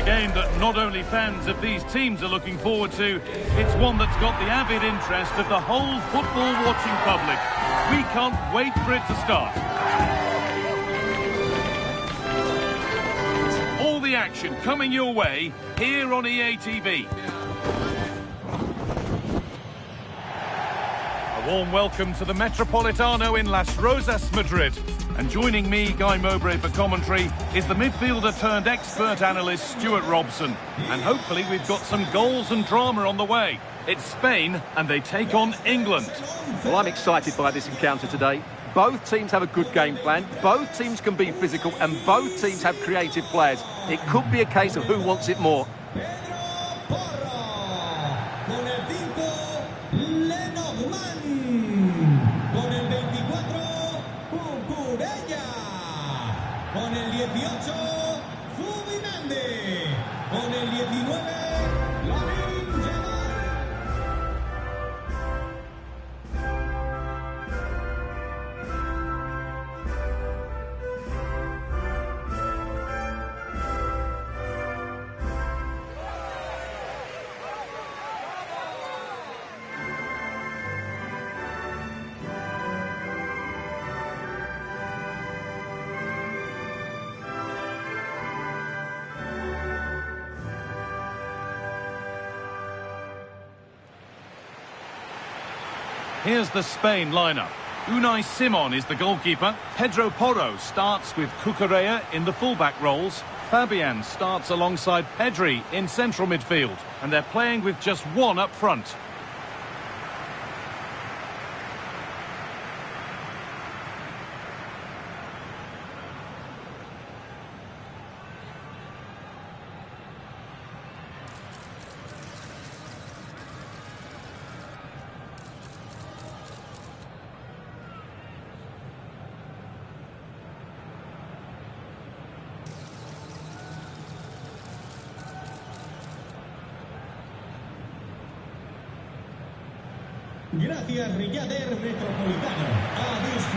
game that not only fans of these teams are looking forward to, it's one that's got the avid interest of the whole football-watching public. We can't wait for it to start. All the action coming your way here on EA TV. A warm welcome to the Metropolitano in Las Rozas, Madrid. And joining me, Guy Mowbray, for commentary is the midfielder-turned-expert analyst Stuart Robson. And hopefully we've got some goals and drama on the way. It's Spain, and they take on England. Well, I'm excited by this encounter today. Both teams have a good game plan, both teams can be physical, and both teams have creative players. It could be a case of who wants it more. Con el 18, Zubimendi. Con el 19, Lamine Yamal. Here's the Spain lineup. Unai Simon is the goalkeeper. Pedro Porro starts with Cucurella in the fullback roles. Fabian starts alongside Pedri in central midfield. And they're playing with just one up front.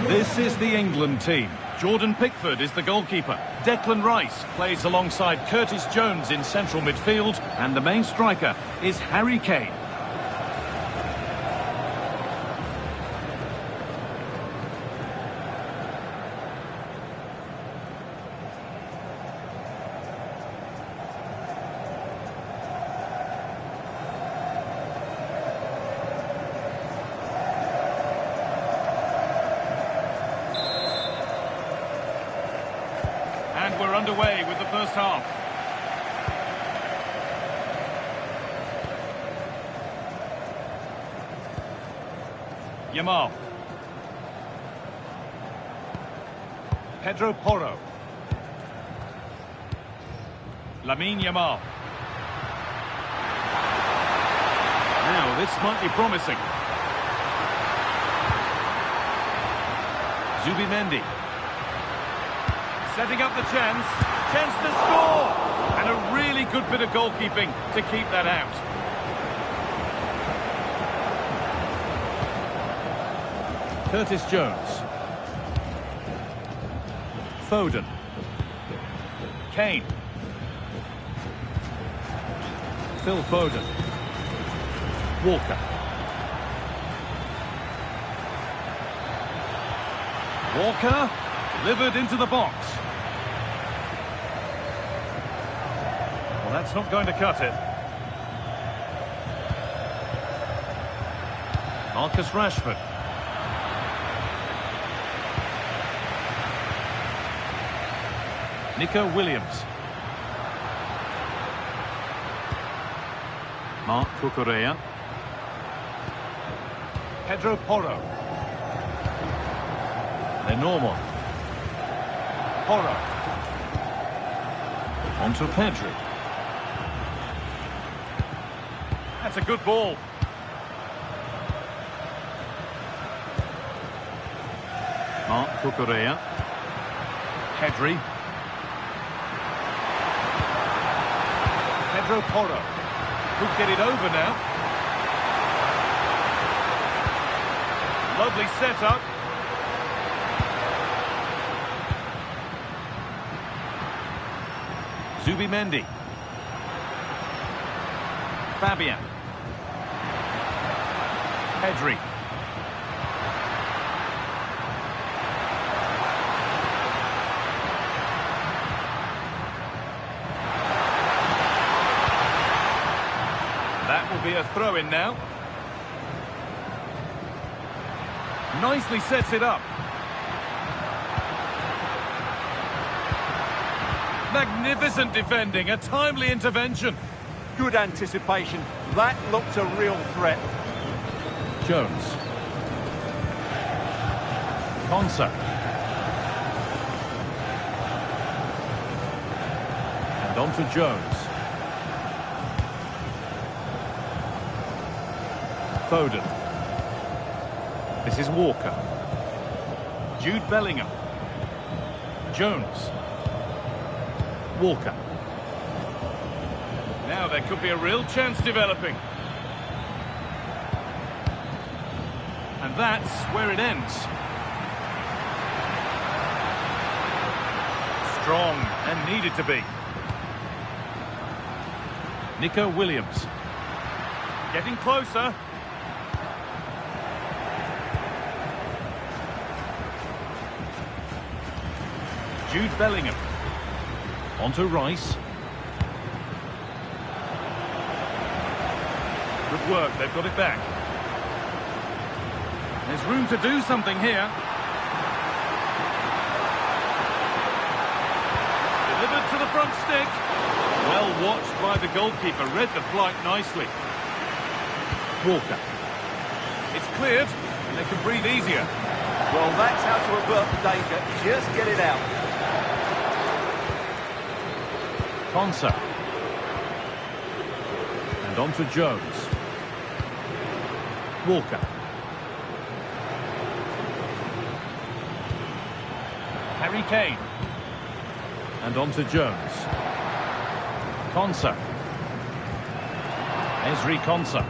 This is the England team. Jordan Pickford is the goalkeeper. Declan Rice plays alongside Curtis Jones in central midfield. And the main striker is Harry Kane. And we're underway with the first half. Yamal. Pedro Porro. Lamine Yamal. Now this might be promising. Zubimendi. Setting up the chance to score! And a really good bit of goalkeeping to keep that out. Curtis Jones. Foden. Kane. Phil Foden. Walker. Walker delivered into the box. Well, that's not going to cut it. Marcus Rashford. Nico Williams. Marc Cucurella. Pedro Porro. Lenormand. Porro. On to Pedri. That's a good ball. Marc Cucurella. Pedri. Pedro Porro. Could get it over now. Lovely setup. Zubimendi. Fabian. Pedri. That will be a throw-in now. Nicely sets it up. Magnificent defending, a timely intervention. Good anticipation. That looked a real threat. Jones. Konsa. And on to Jones. Foden. This is Walker. Jude Bellingham. Jones. Walker. Now there could be a real chance developing. And that's where it ends. Strong and needed to be. Nico Williams. Getting closer. Jude Bellingham. On to Rice. Good work, they've got it back. There's room to do something here. Delivered to the front stick. Well watched by the goalkeeper, read the flight nicely. Walker. It's cleared, and they can breathe easier. Well, that's how to avert the danger. Just get it out. Konsa. And on to Jones. Walker. Harry Kane. And on to Jones. Konsa. Ezri Konsa.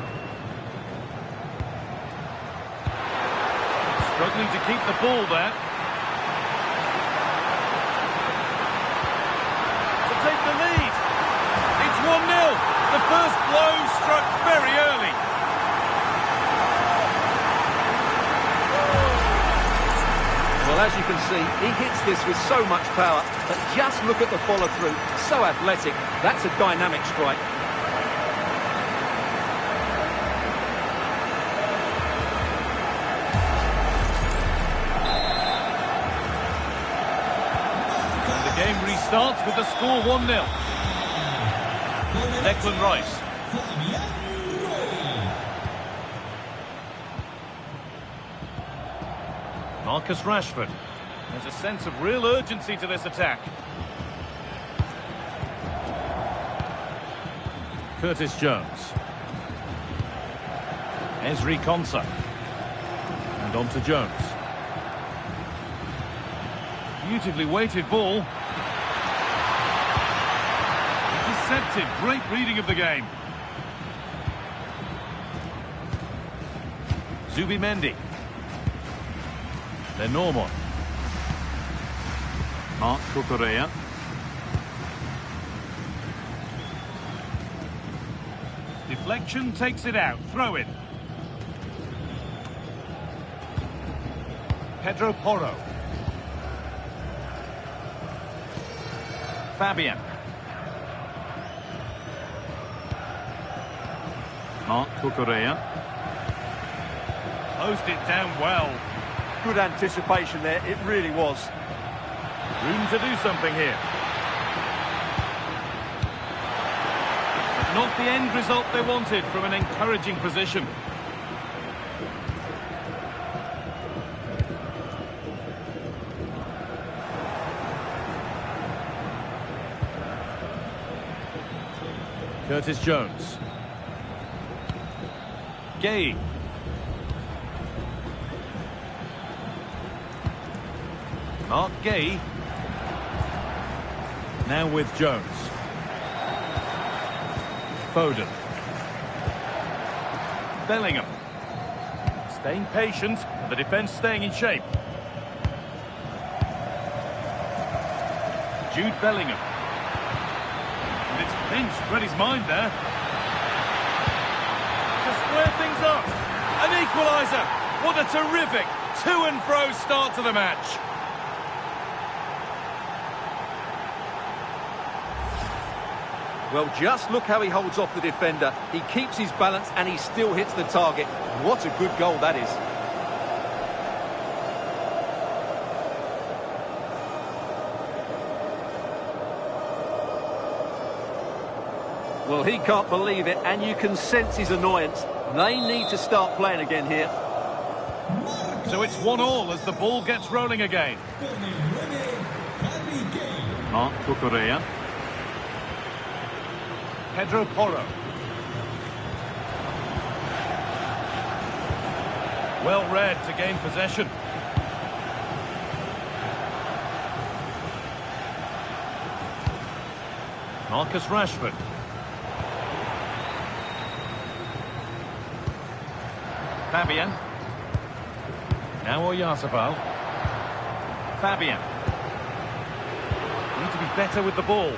Struggling to keep the ball there. To take the lead. It's 1-0. The first blow struck very early. Well, as you can see, he hits this with so much power, but just look at the follow-through. So athletic. That's a dynamic strike. And the game restarts with the score 1-0. Declan Rice. Marcus Rashford. There's a sense of real urgency to this attack. Curtis Jones. Ezri Konsa. And on to Jones. Beautifully weighted ball. Intercepted. Great reading of the game. Zubimendi. Then Norman. Marc Cucurella. Deflection takes it out. Throw in. Pedro Porro. Fabian. Marc Cucurella. Closed it down well. Good anticipation there, it really was. Room to do something here. But not the end result they wanted from an encouraging position. Curtis Jones. Gay. Mark Gay. Now with Jones. Foden. Bellingham. Staying patient, the defence staying in shape. Jude Bellingham. And it's pinched, read his mind there. square things up. An equaliser. What a terrific to and fro start to the match. Well, just look how he holds off the defender. He keeps his balance and he still hits the target. What a good goal that is. Well, he can't believe it, and you can sense his annoyance. They need to start playing again here. So it's 1-1 as the ball gets rolling again. Marc Cucurella. Pedro Porro. Well read to gain possession. Marcus Rashford. Fabian. Now Oyarzabal. Fabian. Need to be better with the ball.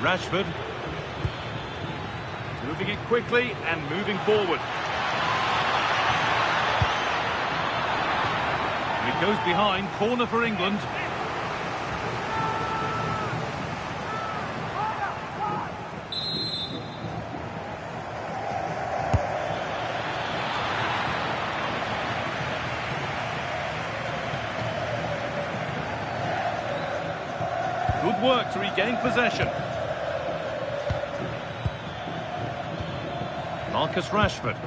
Rashford. Moving it quickly and moving forward. It goes behind, corner for England. Good work to regain possession. Marcus Rashford.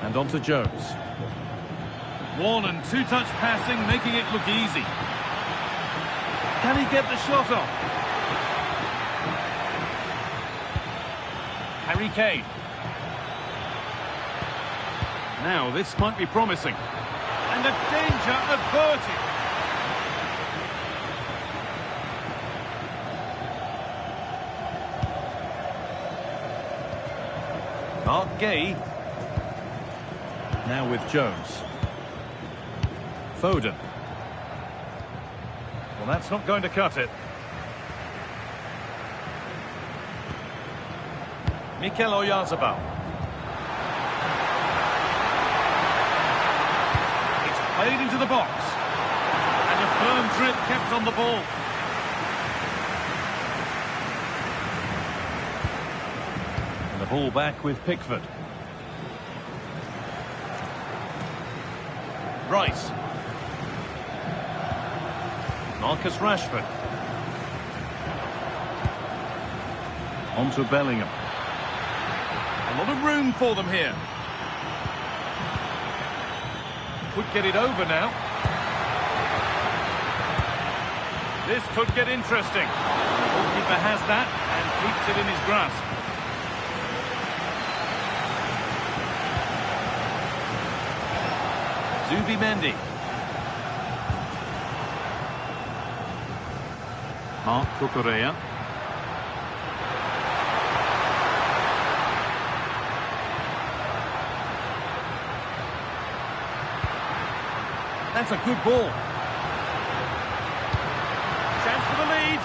And on to Jones. One and two-touch passing, making it look easy. Can he get the shot off? Harry Kane. Now, this might be promising. And the danger averted. Mark Gay. Now with Jones. Foden. Well, that's not going to cut it. Mikel Oyarzabal. It's played into the box. And a firm grip kept on the ball. Ball back with Pickford. Rice. Marcus Rashford. On to Bellingham. A lot of room for them here. Could get it over now. This could get interesting. The goalkeeper has that and keeps it in his grasp. Zubimendi. Marc Cucurella. That's a good ball. Chance for the lead.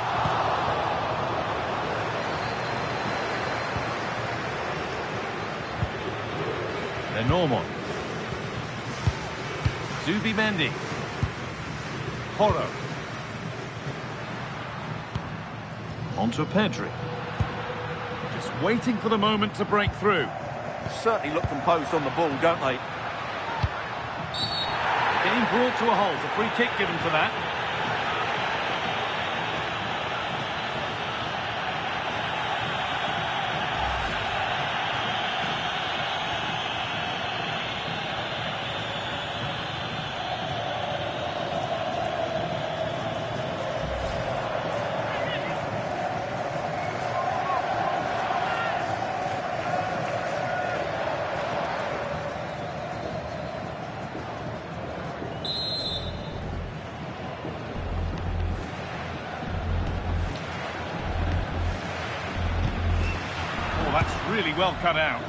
Lenormand. Zubimendi. Porro. On to Pedri. Just waiting for the moment to break through. Certainly look composed on the ball, don't they? Getting brought to a halt. A free kick given for that. That's really well cut out.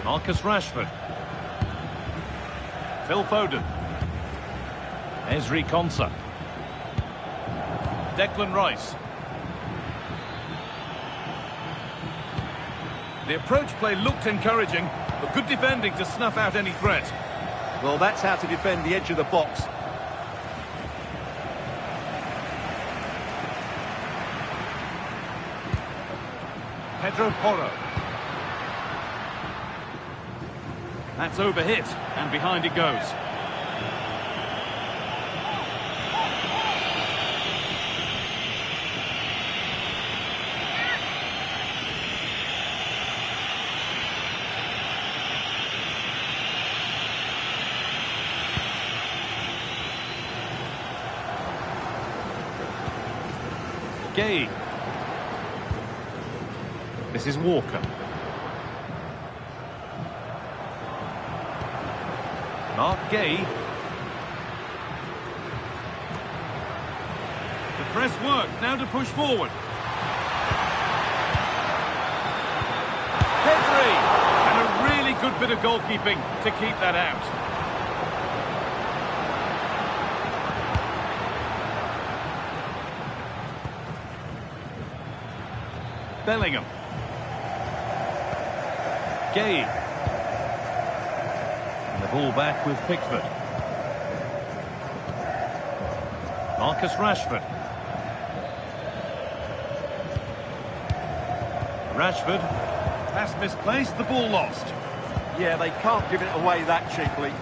Marcus Rashford. Phil Foden. Ezri Konsa. Declan Rice. The approach play looked encouraging, but good defending to snuff out any threat. Well, that's how to defend the edge of the box. Pedro Porro. That's overhit, and behind it goes. Gay. This is Walker. Mark Gay. The press works, now to push forward. Pedri! And a really good bit of goalkeeping to keep that out. Bellingham. Gay. And the ball back with Pickford. Marcus Rashford. Rashford. Pass misplaced, the ball lost. Yeah, they can't give it away that cheaply.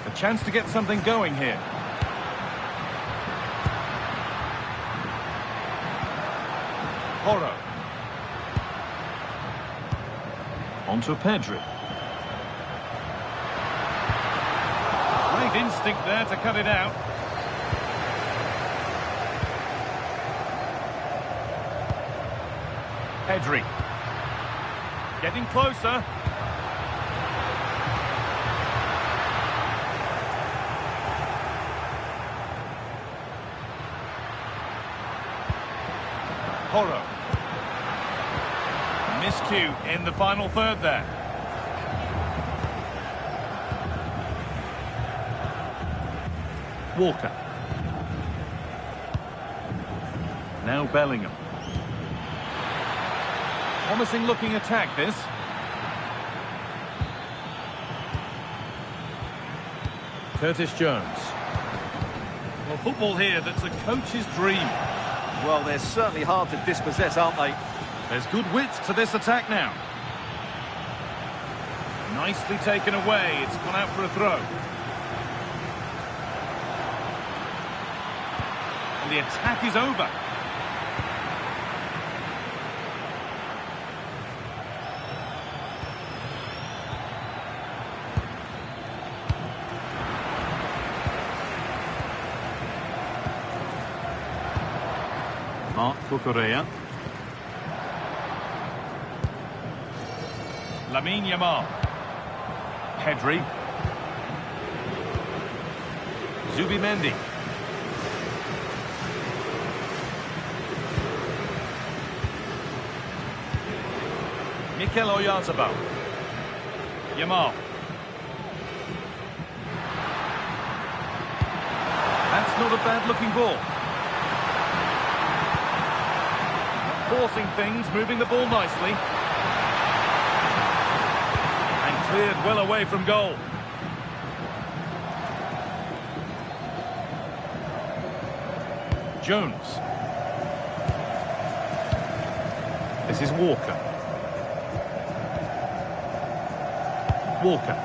A chance to get something going here. Porro. On to Pedri. Great instinct there to cut it out. Pedri. Getting closer. Porro. Miscue in the final third there. Walker. Now Bellingham. Promising looking attack this. Curtis Jones. Well, football here that's a coach's dream. Well, they're certainly hard to dispossess, aren't they? There's good width to this attack now. Nicely taken away. It's gone out for a throw. And the attack is over. Marc Cucurella. Lamine Yamal. Pedri. Zubimendi. Mikel Oyarzabal. Yamal. That's not a bad looking ball. Forcing things, moving the ball nicely. And cleared well away from goal. Jones. This is Walker. Walker.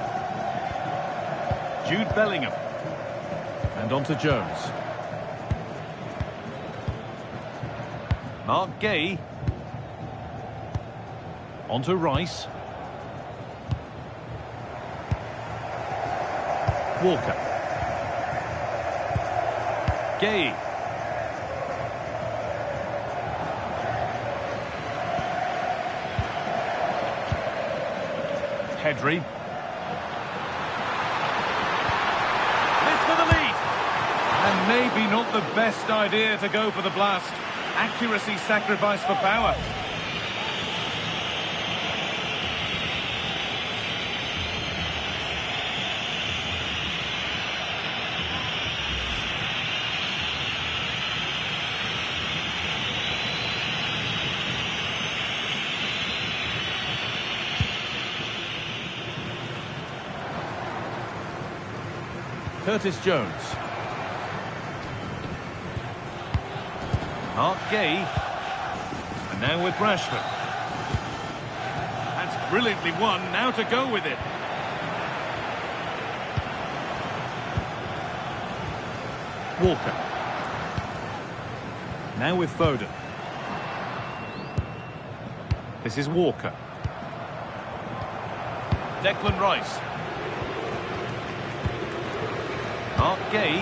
Jude Bellingham. And on to Jones. Mark Gay. On to Rice. Walker. Gay. Pedri. This for the lead. And maybe not the best idea to go for the blast. Accuracy sacrificed for power. Curtis Jones. Mark Gay. And now with Rashford. That's brilliantly won. Now to go with it. Walker. Now with Foden. This is Walker. Declan Rice. Mark Gay.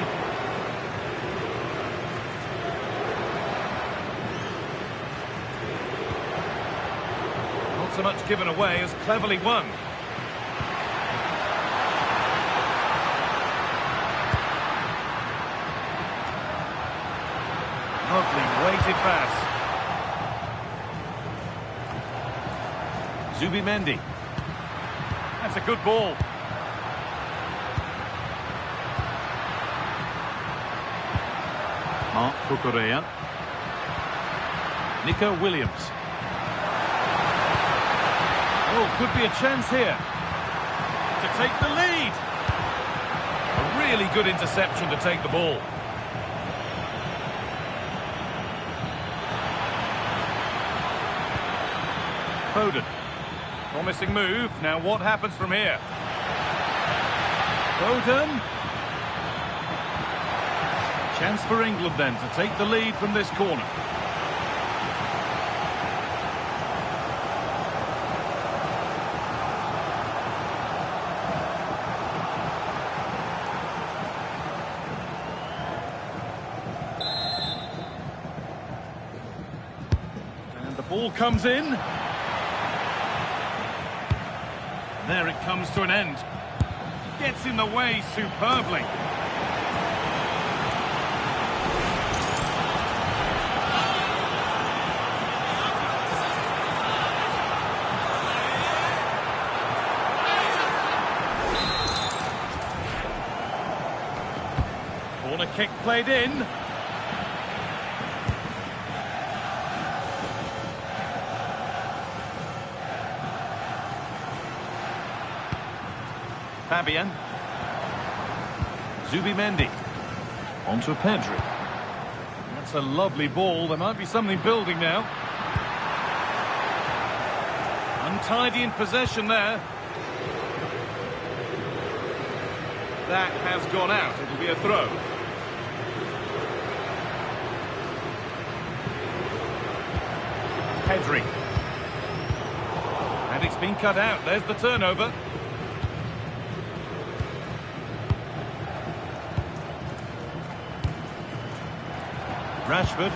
Not so much given away as cleverly won. Lovely weighted pass. Zubimendi. That's a good ball. Marc Cucurella. Nico Williams. Oh, could be a chance here to take the lead. A really good interception to take the ball. Foden. Promising move. Now what happens from here? Foden. Chance for England then to take the lead from this corner. And the ball comes in. There it comes to an end. Gets in the way superbly. Corner kick played in. Fabian. Zubimendi. Onto Pedri. That's a lovely ball. There might be something building now. Untidy in possession there. That has gone out. It'll be a throw. Pedri. And it's been cut out. There's the turnover. Rashford.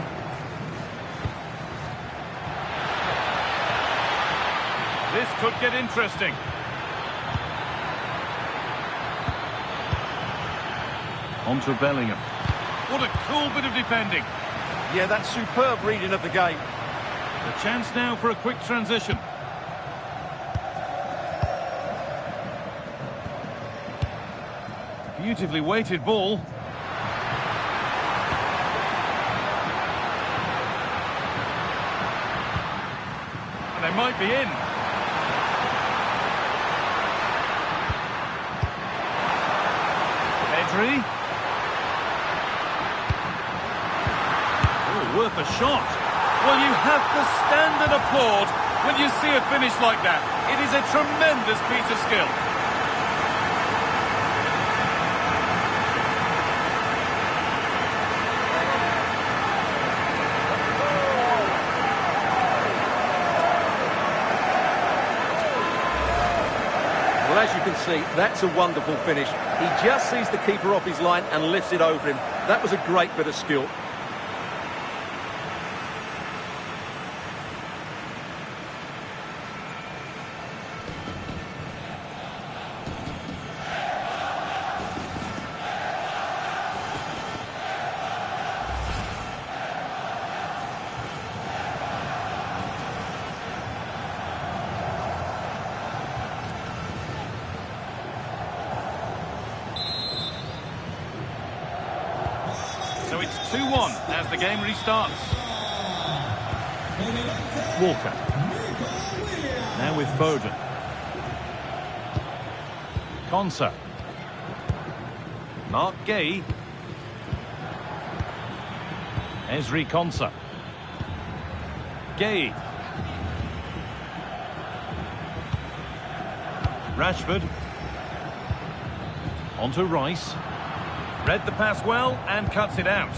This could get interesting. On to Bellingham. What a cool bit of defending. Yeah, that's superb reading of the game. A chance now for a quick transition. Beautifully weighted ball. And they might be in. Pedri. Oh, worth a shot. Well, you have to stand and applaud when you see a finish like that. It is a tremendous piece of skill. Well, as you can see, that's a wonderful finish. He just sees the keeper off his line and lifts it over him. That was a great bit of skill. So it's 2-1 as the game restarts. Walker. Now with Foden. Konsa. Mark Gay. Ezri Konsa. Gay. Rashford. On to Rice. Read the pass well and cuts it out.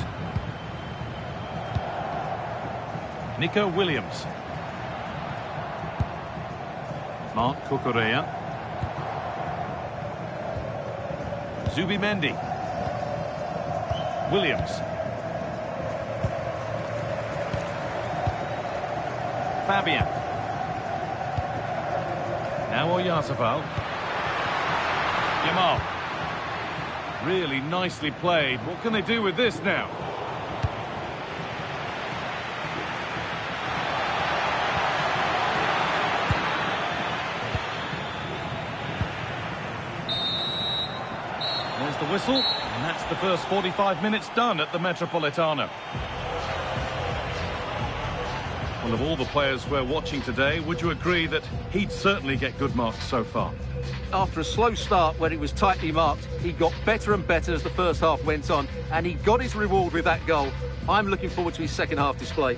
Nico Williams. Marc Cucurella. Zubimendi. Williams. Fabian. Now Oyarzabal. Yamal. Really nicely played. What can they do with this now? There's the whistle, and that's the first 45 minutes done at the Metropolitano. Well, of all the players we're watching today, would you agree that he'd certainly get good marks so far? After a slow start when it was tightly marked, he got better and better as the first half went on, and he got his reward with that goal. I'm looking forward to his second half display.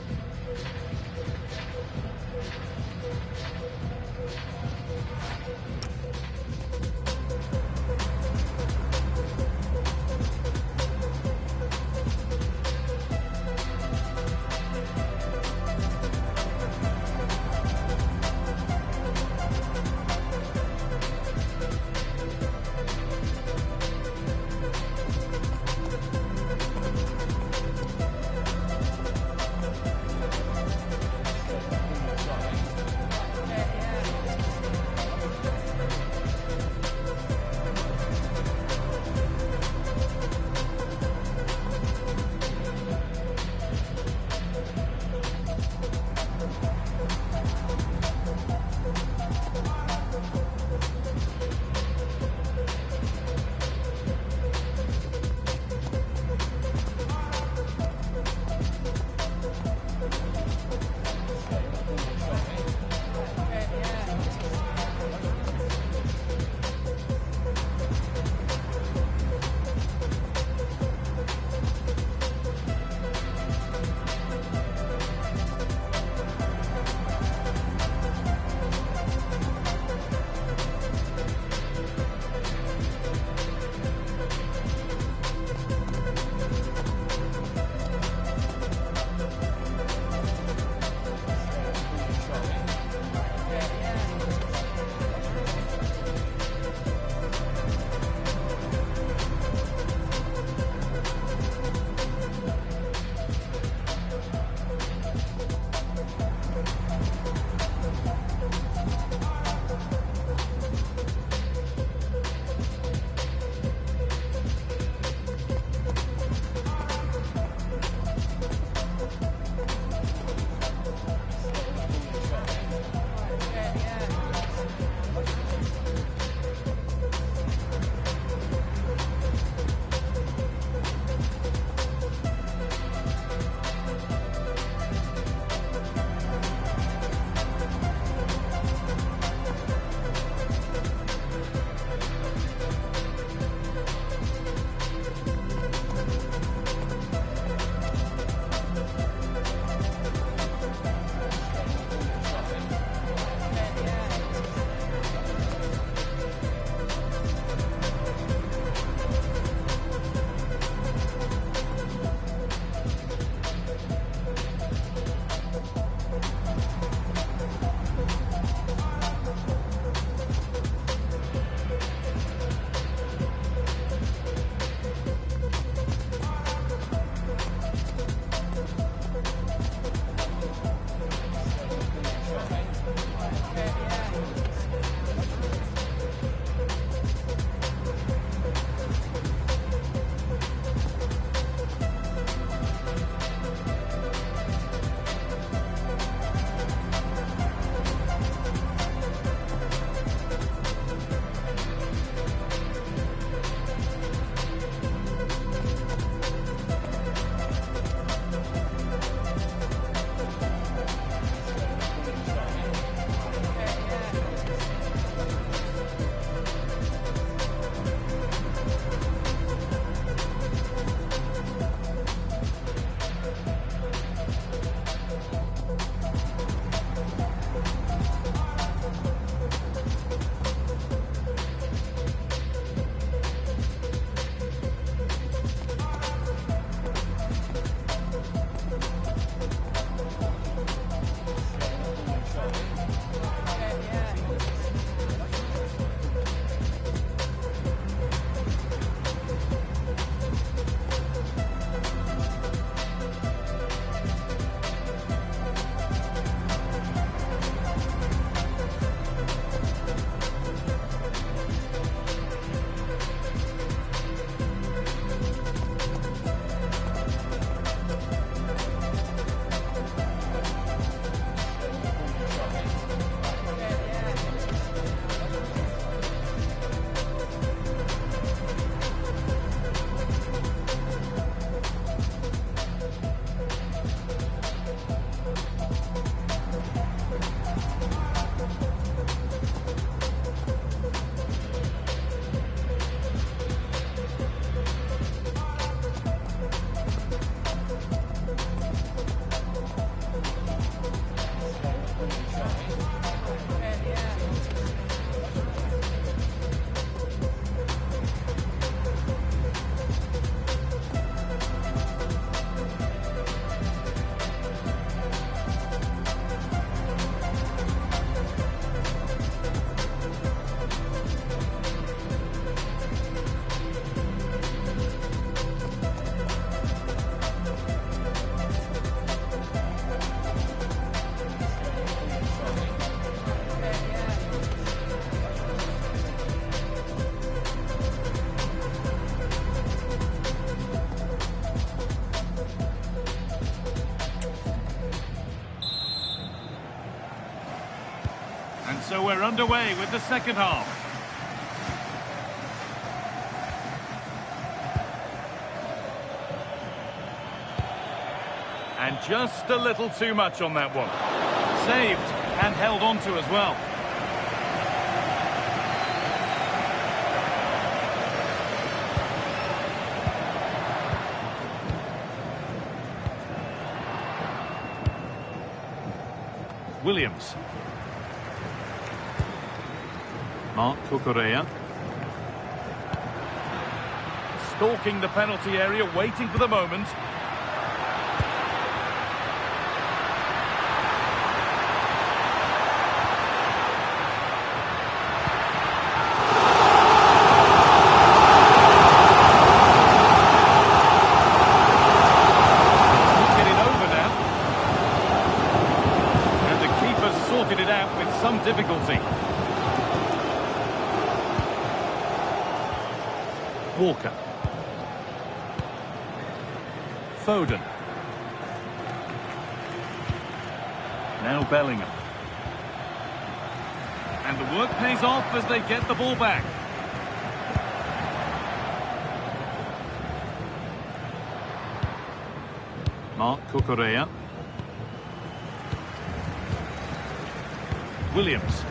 And so we're underway with the second half. And just a little too much on that one. Saved and held on to as well. Williams. Marc Cucurella. Stalking the penalty area, waiting for the moment. It out with some difficulty. Walker. Foden. Now Bellingham. And the work pays off as they get the ball back. Marc Cucurella. Williams.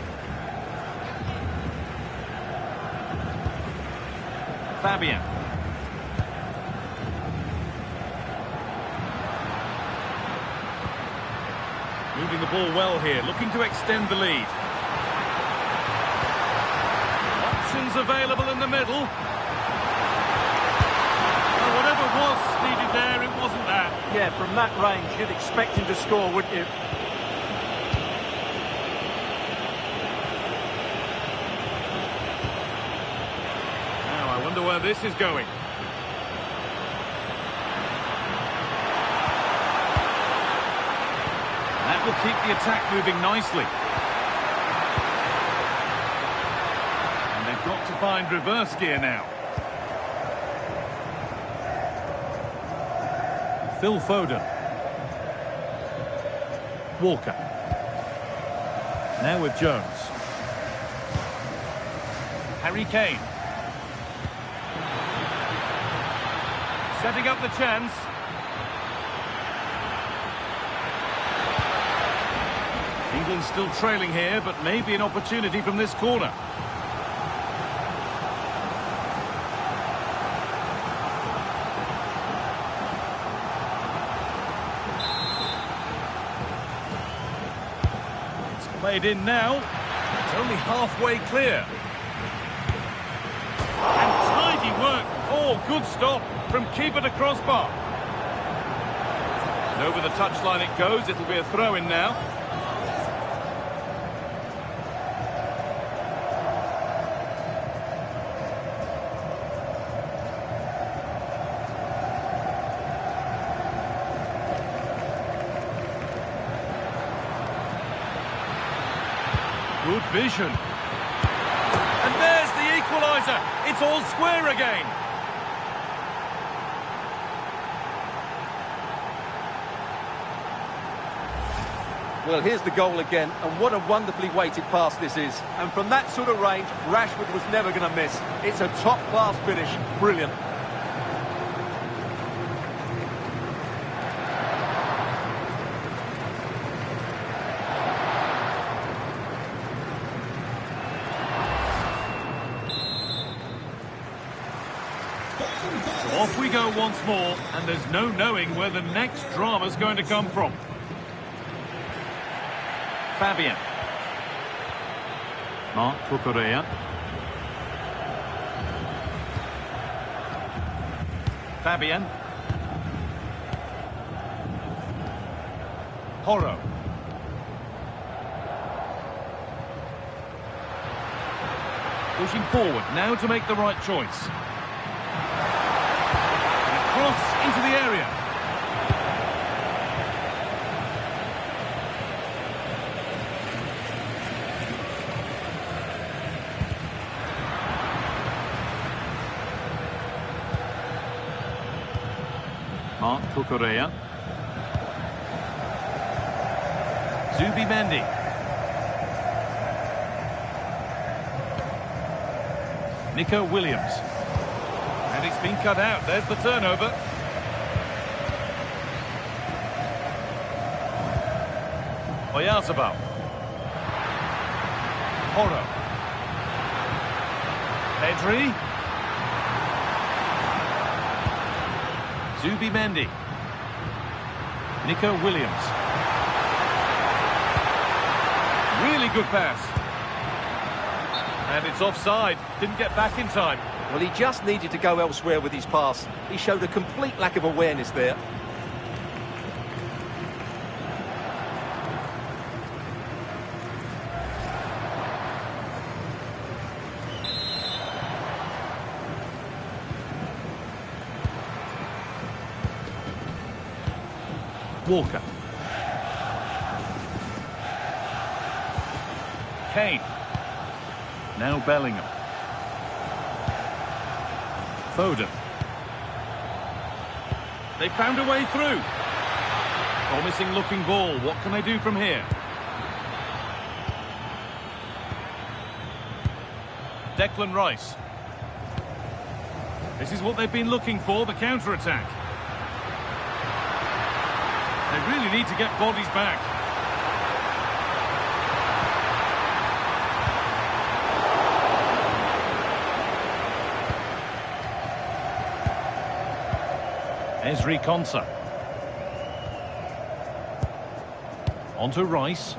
Fabian. Moving the ball well here, looking to extend the lead. Options available in the middle. Well, whatever was needed there, it wasn't that. Yeah, from that range, you'd expect him to score, wouldn't you? I wonder where this is going. That will keep the attack moving nicely. And they've got to find reverse gear now. Phil Foden. Walker. Now with Jones. Harry Kane. Setting up the chance. England still trailing here, but maybe an opportunity from this corner. It's played in now. It's only halfway clear. And tidy work. Oh, good stop from keeper to crossbar. And over the touchline it goes. It'll be a throw-in now. Good vision. And there's the equaliser. It's all square again. Well, here's the goal again, and what a wonderfully weighted pass this is. And from that sort of range, Rashford was never going to miss. It's a top-class finish. Brilliant. So off we go once more, and there's no knowing where the next drama's going to come from. Fabian. Marc Cucurella. Fabian. Porro. Pushing forward, now to make the right choice. And a cross into the area. Marc Cucurella. Zubimendi. Nico Williams. And it's been cut out. There's the turnover. Oyarzabal. Porro. Pedri. Zubimendi. Nico Williams. Really good pass. And it's offside. Didn't get back in time. Well, he just needed to go elsewhere with his pass. He showed a complete lack of awareness there. Walker. Kane. Now Bellingham. Foden. They found a way through. Promising looking ball. What can they do from here? Declan Rice. This is what they've been looking for, the counter-attack. They really need to get bodies back. Ezri Konsa. On to Rice.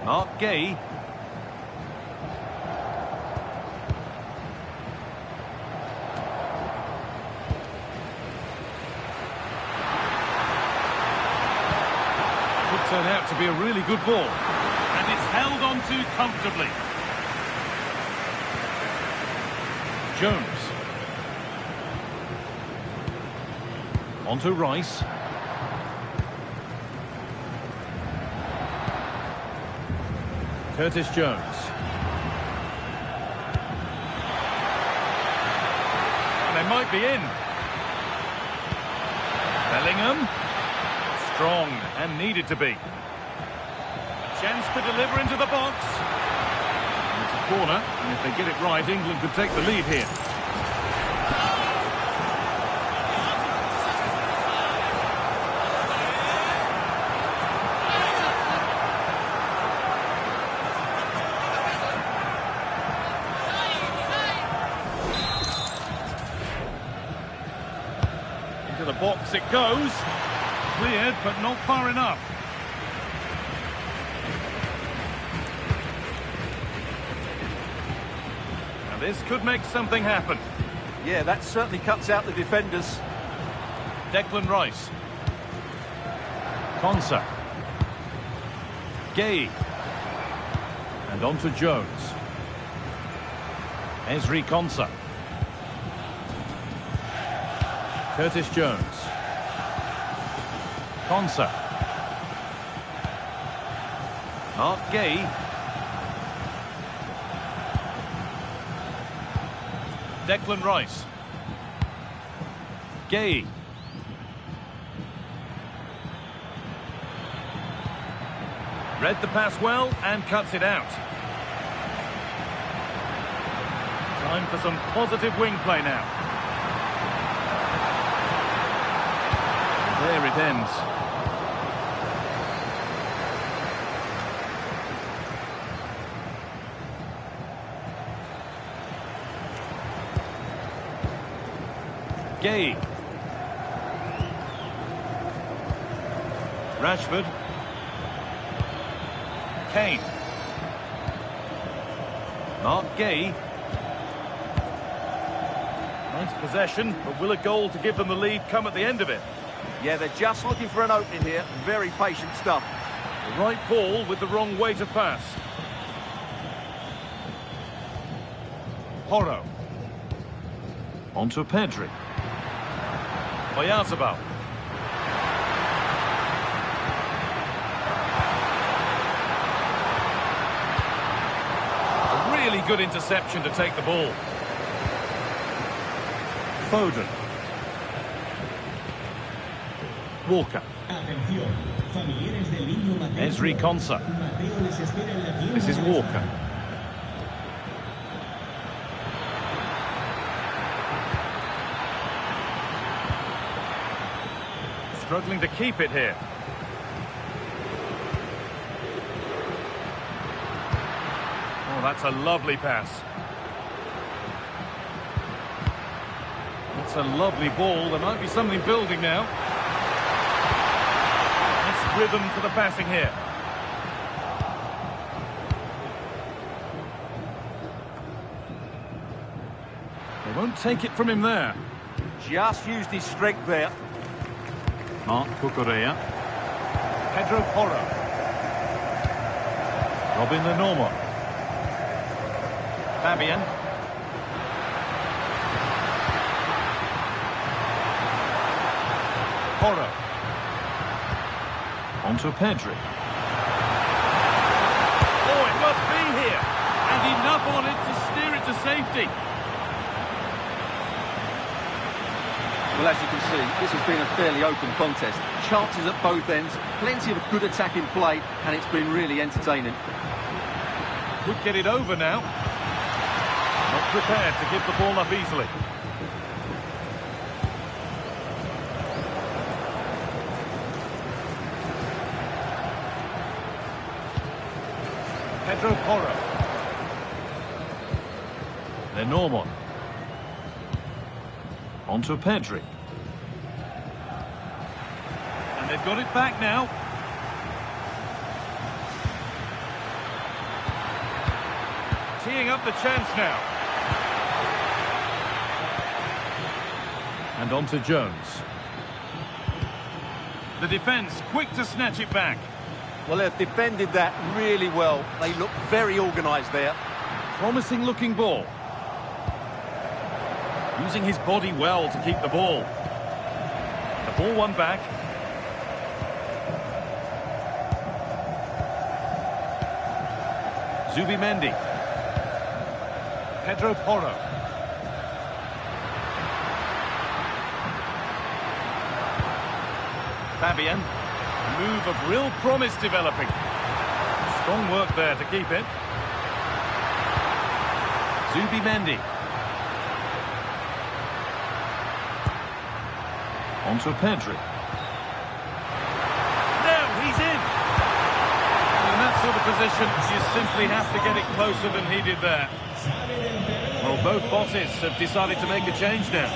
Mark Gay. Could turn out to be a really good ball. And it's held on to comfortably. Jones. On to Rice. Curtis Jones. And they might be in. Bellingham. Strong and needed to be. A chance to deliver into the box. And it's a corner, and if they get it right, England could take the lead here. Into the box it goes. Cleared, but not far enough. Now this could make something happen. Yeah, that certainly cuts out the defenders. Declan Rice. Konsa. Gay. And on to Jones. Ezri Konsa. Curtis Jones. Konsa. Mark Gay. Declan Rice. Gay. Read the pass well and cuts it out. Time for some positive wing play now. There it ends. Gay. Rashford. Kane. Mark Gay. Nice possession, but will a goal to give them the lead come at the end of it? Yeah, they're just looking for an opening here. Very patient stuff. The right ball with the wrong way to pass. Porro. On to Pedri. Oyarzabal. A really good interception to take the ball. Foden. Walker. Atención, familiares del niño Mateo. Ezri Konsa. Mateo les espera en la tienda This is de Walker. Struggling to keep it here. Oh, that's a lovely pass. That's a lovely ball. There might be something building now. It's rhythm to the passing here. They won't take it from him there. Just used his strength there. Marc Cucurella. Pedro Porro. Robin Lenormand. Fabian. Porro. Onto Pedri. Oh, it must be here. And enough on it to steer it to safety. Well, as you can see, this has been a fairly open contest. Chances at both ends, plenty of good attacking play, and it's been really entertaining. Could get it over now. Not prepared to give the ball up easily. Pedro Porro. Lenormand. Onto Pedri. And they've got it back now. Teeing up the chance now. And onto Jones. The defence quick to snatch it back. Well, they've defended that really well. They look very organised there. Promising looking ball. Using his body well to keep the ball. The ball won back. Zubimendi. Pedro Porro. Fabian. Move of real promise developing. Strong work there to keep it. Zubimendi. Onto Pedri. Now he's in. In that sort of position, you simply have to get it closer than he did there. Well, both bosses have decided to make a change now.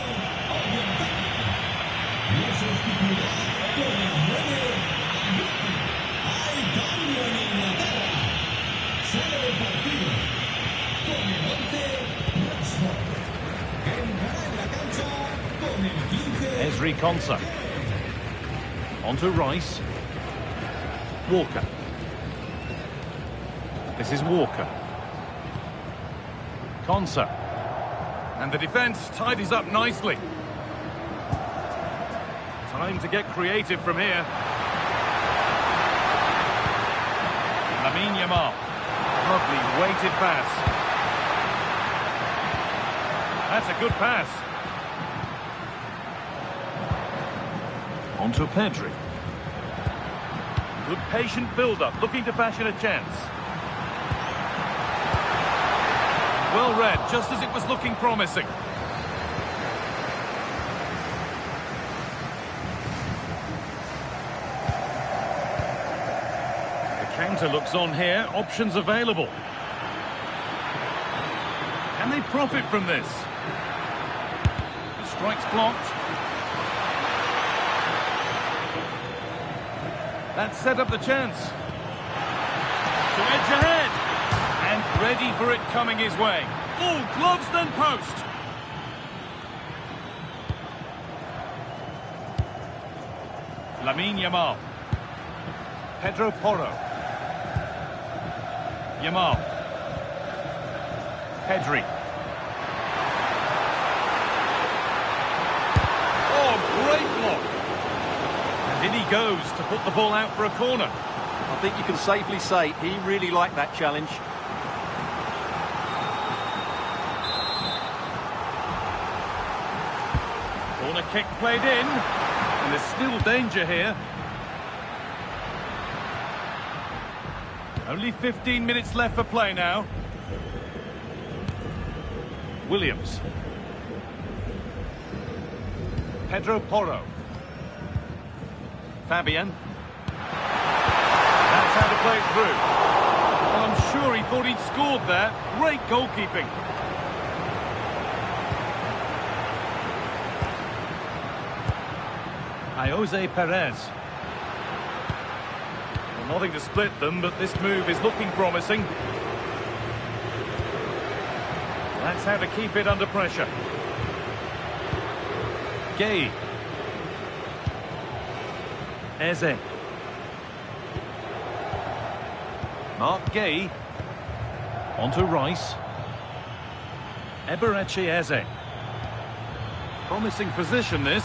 Ezri Konsa. Onto Rice. Walker. This is Walker. Konsa. And the defence tidies up nicely. Time to get creative from here. Lamine Yamal. Lovely weighted pass. That's a good pass. Onto Pedri. Good patient build-up, looking to fashion a chance. Well read, just as it was looking promising. The counter looks on here, options available. Can they profit from this? The strike's blocked. That set up the chance. To edge ahead. And ready for it coming his way. Oh, gloves then post. Lamine Yamal. Pedro Porro. Yamal. Pedri. Oh, great block. And in he goes to put the ball out for a corner. I think you can safely say he really liked that challenge. Corner kick played in. And there's still danger here. Only 15 minutes left for play now. Williams. Pedro Porro. Fabian. That's how to play it through. Well, I'm sure he thought he'd scored there. Great goalkeeping. Jose Perez. Well, nothing to split them, but this move is looking promising. That's how to keep it under pressure. Gay. Eze. Mark Gay. Onto Rice. Eberechi Eze. Promising position, this.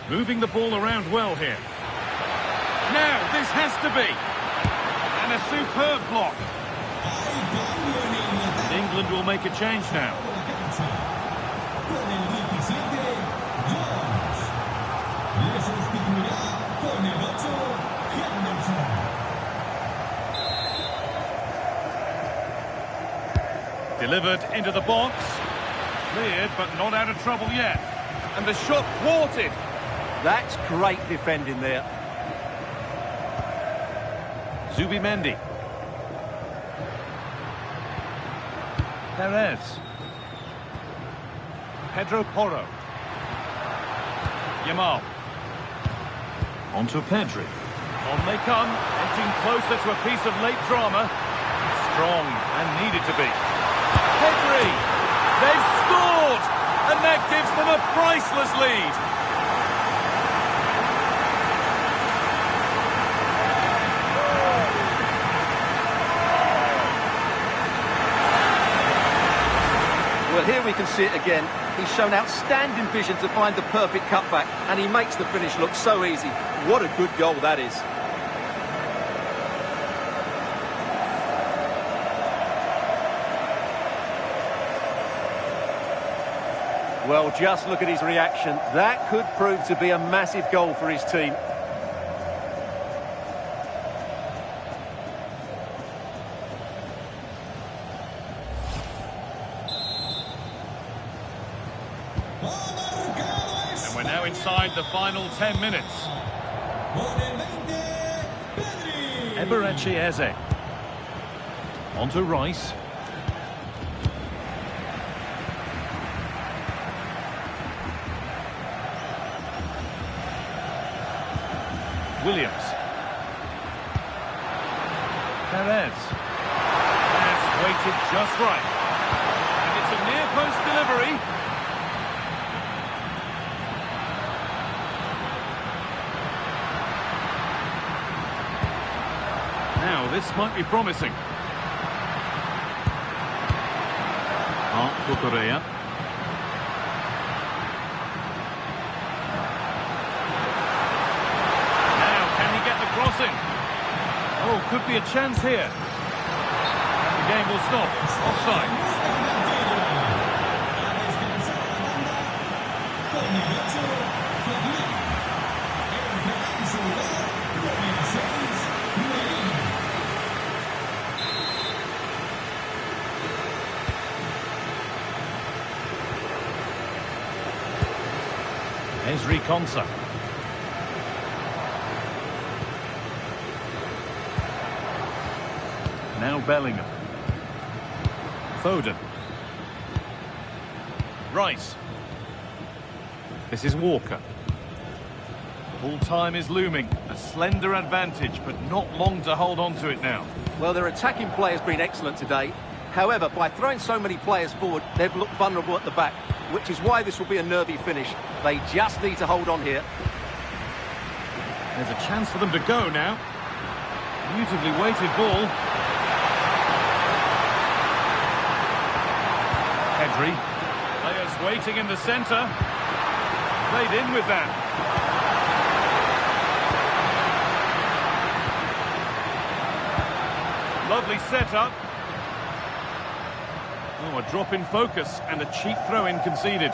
Moving the ball around well here. Now, this has to be. And a superb block. England will make a change now. Delivered into the box. Cleared, but not out of trouble yet. And the shot thwarted. That's great defending there. Zubimendi. Perez. Pedro Porro. Yamal. Onto Pedri. On they come, edging closer to a piece of late drama. Strong and needed to be. Pedri! They've scored! And that gives them a priceless lead. Well, here we can see it again. He's shown outstanding vision to find the perfect cutback, and he makes the finish look so easy. What a good goal that is. Well, just look at his reaction. That could prove to be a massive goal for his team. And we're now inside the final 10 minutes. Eberechi Eze. Onto Rice. Williams. Perez. Pass weighted just right. And it's a near post delivery. Now this might be promising. Marc Cucurella. Oh, could be a chance here. The game will stop. Offside. Ezri Konsa. Now Bellingham. Foden. Rice. This is Walker. Full time is looming. A slender advantage, but not long to hold on to it now. Well, their attacking play has been excellent today. However, by throwing so many players forward, they've looked vulnerable at the back, which is why this will be a nervy finish. They just need to hold on here. There's a chance for them to go now. Beautifully weighted ball. Pedri. Players waiting in the centre. Played in with that. Lovely setup. Oh, a drop in focus and a cheap throw-in conceded.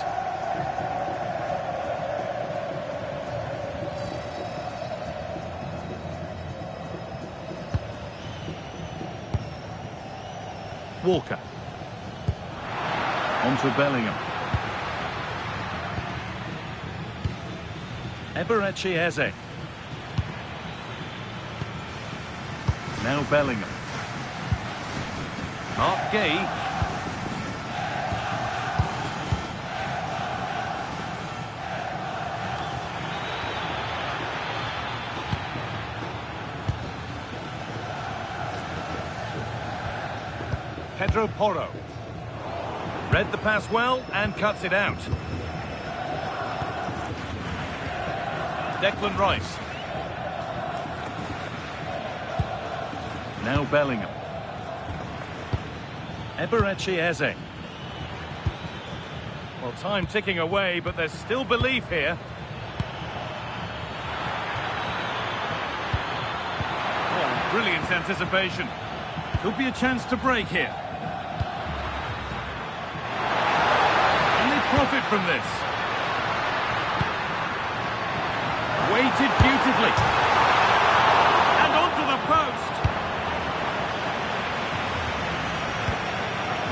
Walker. Onto Bellingham. Eberechi Eze. Now Bellingham. Mark Gay. Pedro Porro. Read the pass well and cuts it out. Declan Rice. Now Bellingham. Eberechi Eze. Well, time ticking away, but there's still belief here. Oh, brilliant anticipation. Could be a chance to break here. Can they profit from this? Weighted beautifully. And onto the post.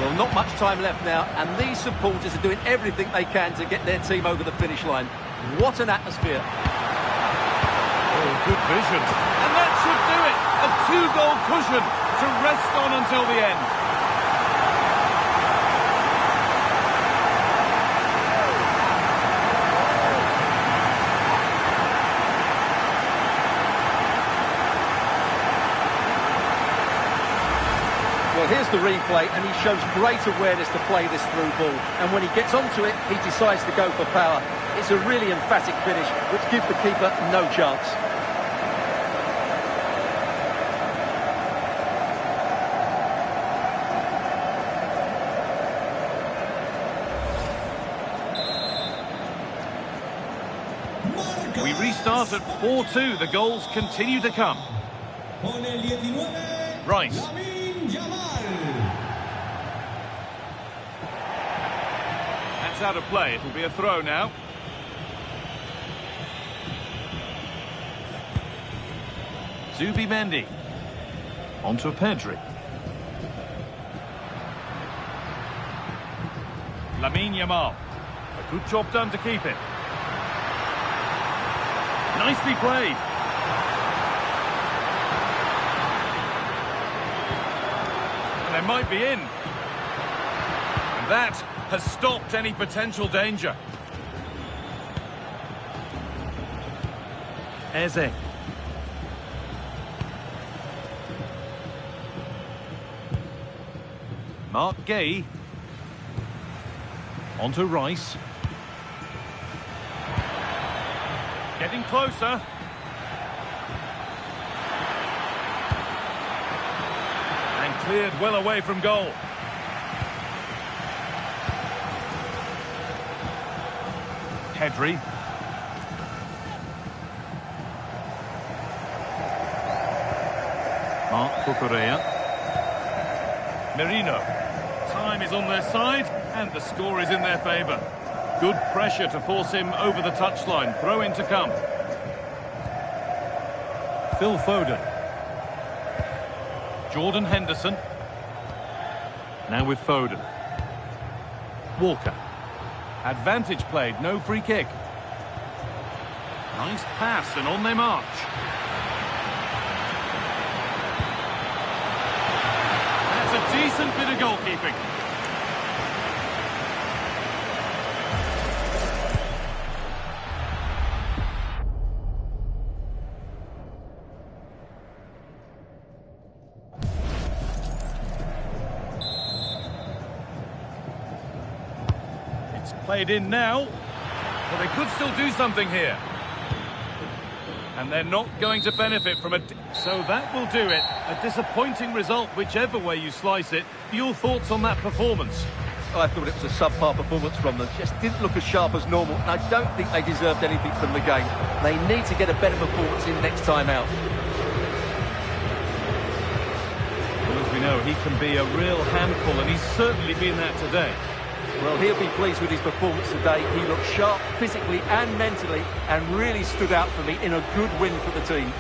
Well, not much time left now, and these supporters are doing everything they can to get their team over the finish line. What an atmosphere. Oh, good vision. And that should do it. A two-goal cushion to rest on until the end. Well, here's the replay, and he shows great awareness to play this through ball. And when he gets onto it, he decides to go for power. It's a really emphatic finish, which gives the keeper no chance. We restart at 4-2. The goals continue to come. Con el 19, Rice. Lamine Yamal. That's out of play. It'll be a throw now. Zubimendi. Onto Pedri. Lamine Yamal. A good job done to keep it. Nicely played. And they might be in. And that has stopped any potential danger. Eze. Mark Gay. Onto Rice. Getting closer. And cleared well away from goal. Pedri. Marc Cucurella. Merino. Time is on their side, and the score is in their favour. Good pressure to force him over the touchline. Throw in to come. Phil Foden. Jordan Henderson. Now with Foden. Walker. Advantage played, no free kick. Nice pass, and on they march. That's a decent bit of goalkeeping. Played in now, so they could still do something here. And they're not going to benefit from it. So that will do it. A disappointing result, whichever way you slice it. Your thoughts on that performance? I thought it was a subpar performance from them. Just didn't look as sharp as normal, and I don't think they deserved anything from the game. They need to get a better performance in next time out. Well, as we know, he can be a real handful, and he's certainly been that today. Well, he'll be pleased with his performance today. He looked sharp physically and mentally and really stood out for me in a good win for the team.